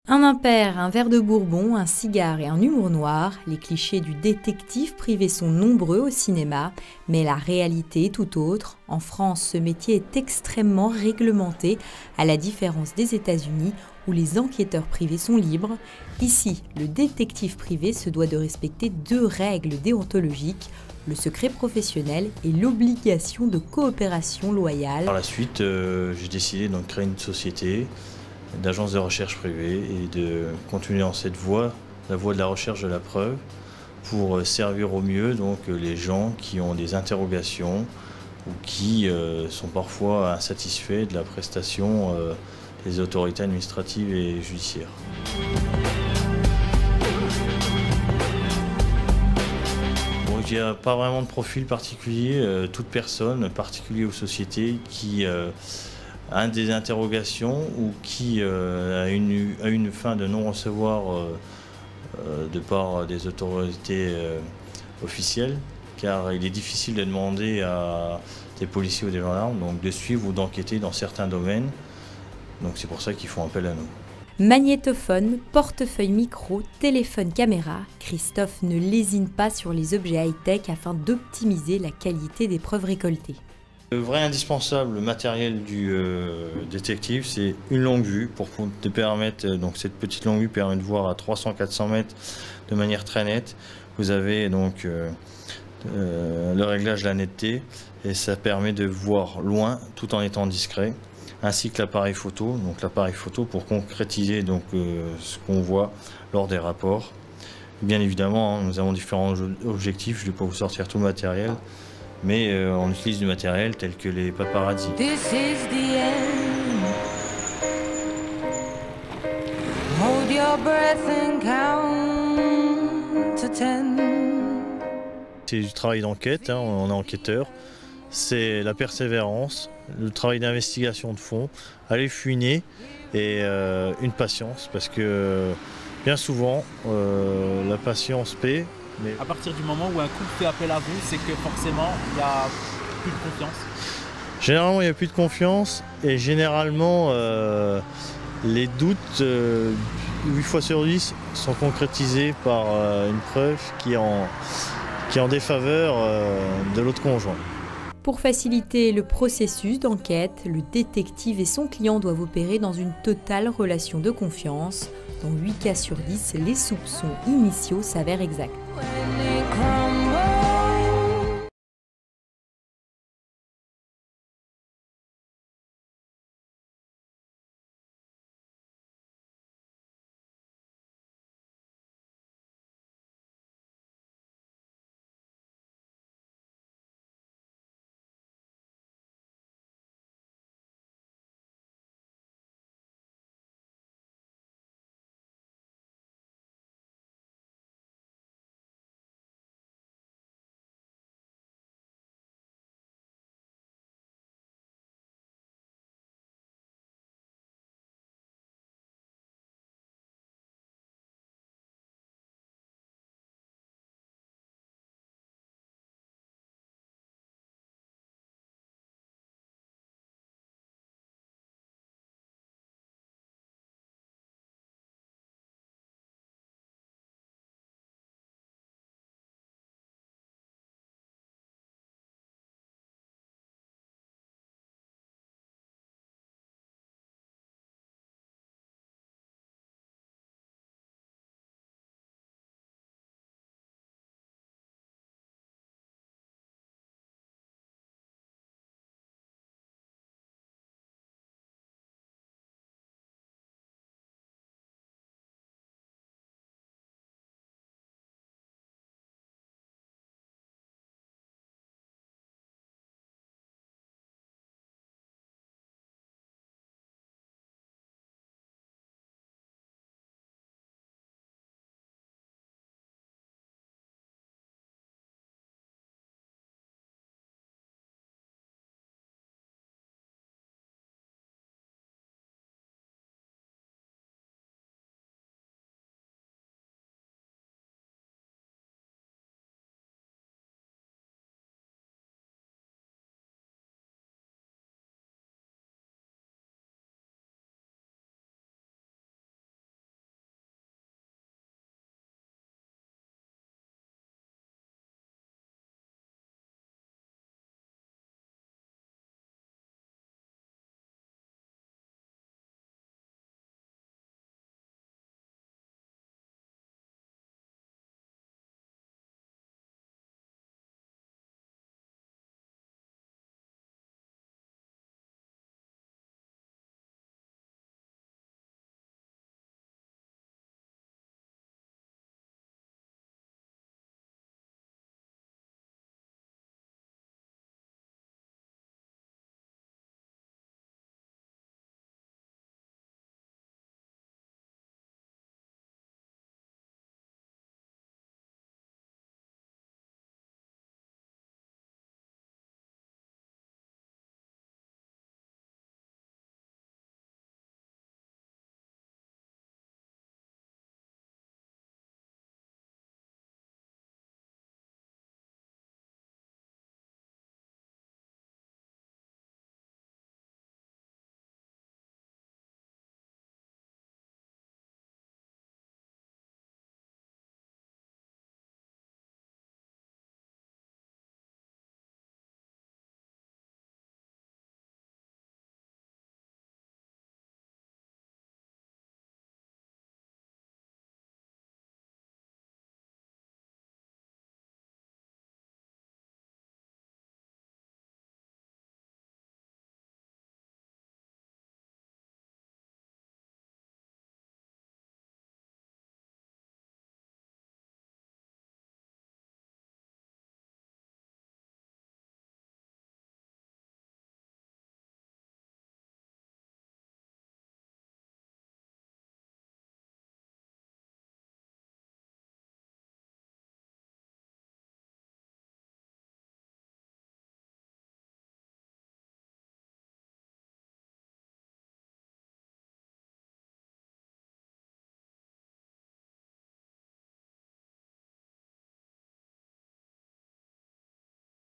Un impair, un verre de bourbon, un cigare et un humour noir, les clichés du détective privé sont nombreux au cinéma, mais la réalité est tout autre. En France, ce métier est extrêmement réglementé, à la différence des États-Unis, où les enquêteurs privés sont libres. Ici, le détective privé se doit de respecter deux règles déontologiques, le secret professionnel et l'obligation de coopération loyale. Par la suite, j'ai décidé de créer une société d'agence de recherche privée et de continuer dans cette voie, la voie de la recherche de la preuve, pour servir au mieux les gens qui ont des interrogations ou qui sont parfois insatisfaits de la prestation des autorités administratives et judiciaires. Bon, il n'y a pas vraiment de profil particulier, toute personne, particulier ou société qui a des interrogations ou qui a une fin de non-recevoir de part des autorités officielles, car il est difficile de demander à des policiers ou des gendarmes de suivre ou d'enquêter dans certains domaines. Donc c'est pour ça qu'ils font appel à nous. Magnétophone, portefeuille micro, téléphone caméra, Christophe ne lésine pas sur les objets high-tech afin d'optimiser la qualité des preuves récoltées. Le vrai indispensable matériel du détective, c'est une longue vue pour te permettre, cette petite longue vue permet de voir à 300-400 mètres de manière très nette. Vous avez le réglage de la netteté et ça permet de voir loin tout en étant discret, ainsi que l'appareil photo. Donc l'appareil photo pour concrétiser ce qu'on voit lors des rapports. Bien évidemment, nous avons différents objectifs, je ne vais pas vous sortir tout le matériel. Mais on utilise du matériel tel que les paparazzi. C'est du travail d'enquête, on est enquêteur. C'est la persévérance, le travail d'investigation de fond, aller fouiner et une patience parce que bien souvent la patience paie. Mais à partir du moment où un couple fait appel à vous, c'est que forcément, il n'y a plus de confiance. Généralement, il n'y a plus de confiance et généralement, les doutes, 8 fois sur 10, sont concrétisés par une preuve qui est en défaveur de l'autre conjoint. Pour faciliter le processus d'enquête, le détective et son client doivent opérer dans une totale relation de confiance. Dans 8 cas sur 10, les soupçons initiaux s'avèrent exacts.